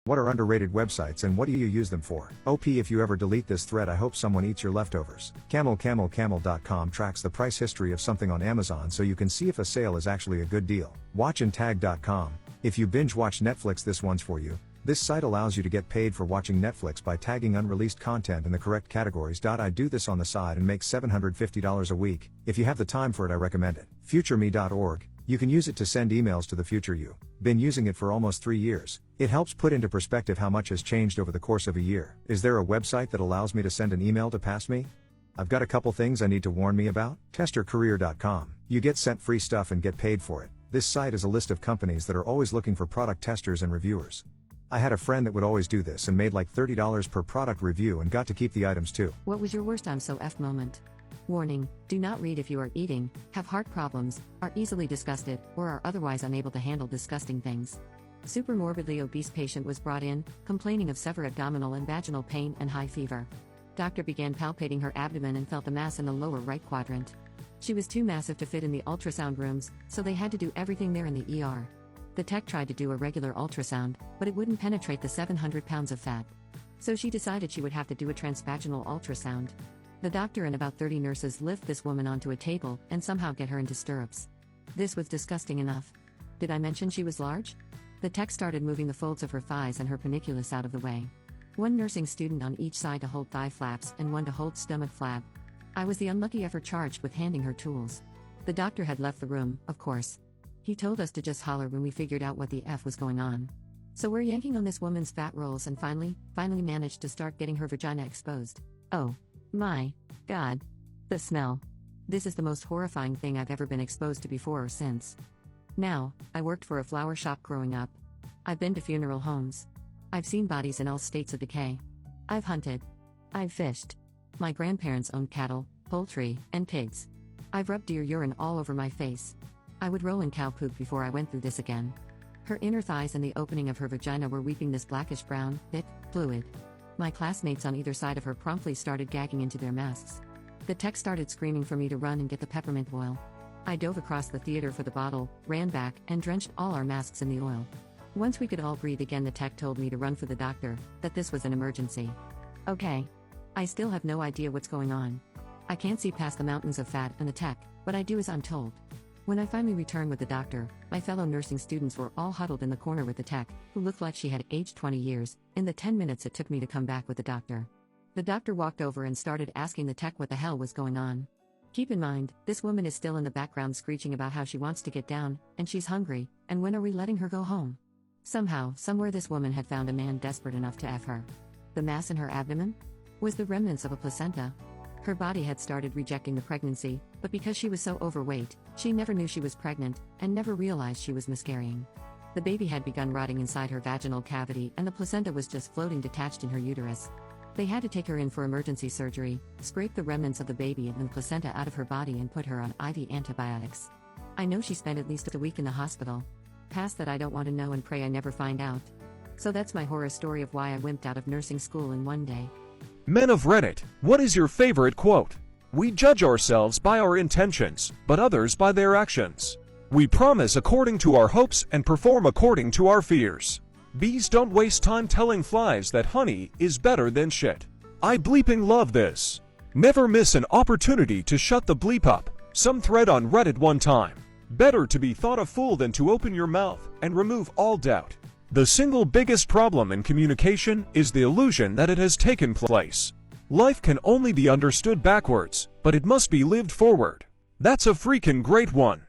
What are underrated websites and what do you use them for? OP, if you ever delete this thread, I hope someone eats your leftovers. Camel.com tracks the price history of something on Amazon so you can see if a sale is actually a good deal. Watchandtag.com. If you binge watch Netflix, this one's for you. This site allows you to get paid for watching Netflix by tagging unreleased content in the correct categories. I do this on the side and make $750 a week. If you have the time for it, I recommend it. Futureme.org. You can use it to send emails to the future you. Been using it for almost 3 years. It helps put into perspective how much has changed over the course of a year. Is there a website that allows me to send an email to past me? I've got a couple things I need to warn me about. Testercareer.com. You get sent free stuff and get paid for it. This site is a list of companies that are always looking for product testers and reviewers. I had a friend that would always do this and made like $30 per product review and got to keep the items too. What was your worst I'm so F moment? Warning, do not read if you are eating, have heart problems, are easily disgusted, or are otherwise unable to handle disgusting things. Super morbidly obese patient was brought in, complaining of severe abdominal and vaginal pain and high fever. Doctor began palpating her abdomen and felt a mass in the lower right quadrant. She was too massive to fit in the ultrasound rooms, so they had to do everything there in the ER. The tech tried to do a regular ultrasound, but it wouldn't penetrate the 700 pounds of fat. So she decided she would have to do a transvaginal ultrasound. The doctor and about 30 nurses lift this woman onto a table and somehow get her into stirrups. This was disgusting enough. Did I mention she was large? The tech started moving the folds of her thighs and her paniculus out of the way. One nursing student on each side to hold thigh flaps and one to hold stomach flap. I was the unlucky effer charged with handing her tools. The doctor had left the room, of course. He told us to just holler when we figured out what the F was going on. So we're yanking on this woman's fat rolls and finally managed to start getting her vagina exposed. Oh my God. The smell. This is the most horrifying thing I've ever been exposed to before or since. Now, I worked for a flower shop growing up. I've been to funeral homes. I've seen bodies in all states of decay. I've hunted. I've fished. My grandparents owned cattle, poultry, and pigs. I've rubbed deer urine all over my face. I would roll in cow poop before I went through this again. Her inner thighs and the opening of her vagina were weeping this blackish brown, thick fluid. My classmates on either side of her promptly started gagging into their masks. The tech started screaming for me to run and get the peppermint oil. I dove across the theater for the bottle, ran back, and drenched all our masks in the oil. Once we could all breathe again, the tech told me to run for the doctor, that this was an emergency. Okay. I still have no idea what's going on. I can't see past the mountains of fat and the tech, but I do as I'm told. When I finally returned with the doctor, my fellow nursing students were all huddled in the corner with the tech, who looked like she had aged 20 years, in the 10 minutes it took me to come back with the doctor. The doctor walked over and started asking the tech what the hell was going on. Keep in mind, this woman is still in the background screeching about how she wants to get down, and she's hungry, and when are we letting her go home? Somehow, somewhere this woman had found a man desperate enough to F her. The mass in her abdomen? Was the remnants of a placenta. Her body had started rejecting the pregnancy, but because she was so overweight, she never knew she was pregnant, and never realized she was miscarrying. The baby had begun rotting inside her vaginal cavity and the placenta was just floating detached in her uterus. They had to take her in for emergency surgery, scrape the remnants of the baby and the placenta out of her body and put her on IV antibiotics. I know she spent at least a week in the hospital. Past that I don't want to know and pray I never find out. So that's my horror story of why I wimped out of nursing school in one day. Men of Reddit, what is your favorite quote? We judge ourselves by our intentions, but others by their actions. We promise according to our hopes and perform according to our fears. Bees don't waste time telling flies that honey is better than shit. I bleeping love this. Never miss an opportunity to shut the bleep up. Some thread on Reddit one time. Better to be thought a fool than to open your mouth and remove all doubt. The single biggest problem in communication is the illusion that it has taken place. Life can only be understood backwards, but it must be lived forward. That's a freaking great one.